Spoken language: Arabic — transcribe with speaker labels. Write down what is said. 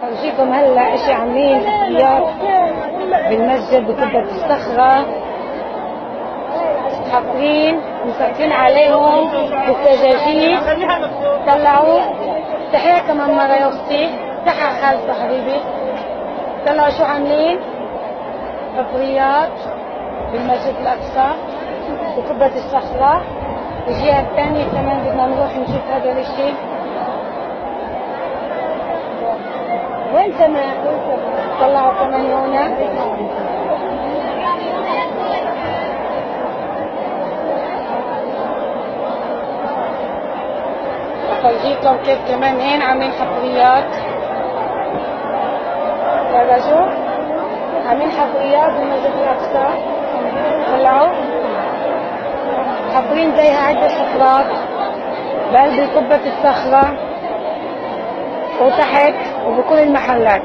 Speaker 1: أرجيكم هلا اشي عاملين حفريات بالمسجد بقبة الصخرة، حافرين مسكرين عليهم بالسجاجيد. طلعوا تحية كمان مرة يا أختي، تحية خالته حبيبي. طلعوا شو عاملين حفريات بالمسجد الأقصى بقبة الصخرة. الجهة الثانية كمان بدنا نروح نشوف هذا الشيء. وين سماء؟ طلعوا كمان هنا. أفرجيكم كيف كمان هين عاملين حفريات. يا رجل عاملين حفريات بالمسجد الأقصى. طلعوا حفرين زيها عدة حفرات بقلب قبة الصخرة وتحت وبكل المحلات.